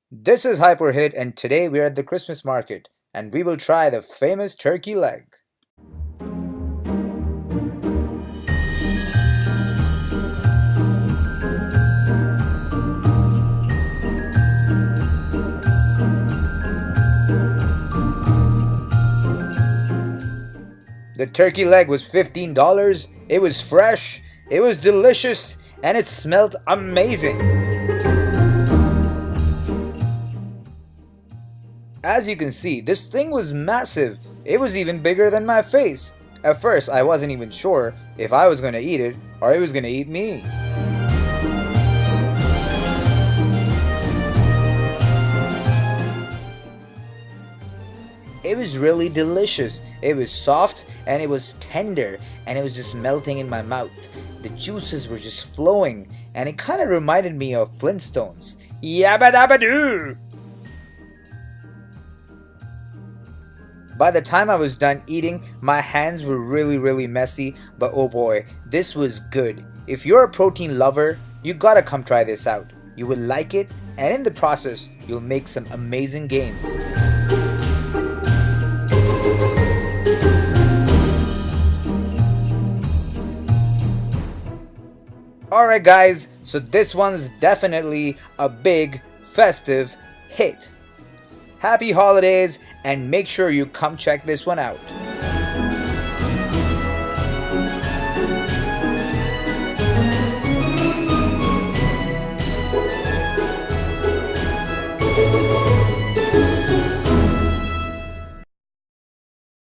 This is Hyperhit, and today we're at the Christmas market and we will try the famous turkey leg. The turkey leg was $15, it was fresh, it was delicious, and it smelled amazing. As you can see, this thing was massive. It was even bigger than my face. At first, I wasn't even sure if I was gonna eat it or it was gonna eat me. It was really delicious. It was soft and it was tender and it was just melting in my mouth. The juices were just flowing and it kind of reminded me of Flintstones. Yabba dabba doo! By the time I was done eating, my hands were really messy, but oh boy, this was good. If you're a protein lover, you gotta come try this out. You will like it, and in the process, you'll make some amazing gains. Alright guys, so this one's definitely a big festive hit. Happy holidays, and make sure you come check this one out.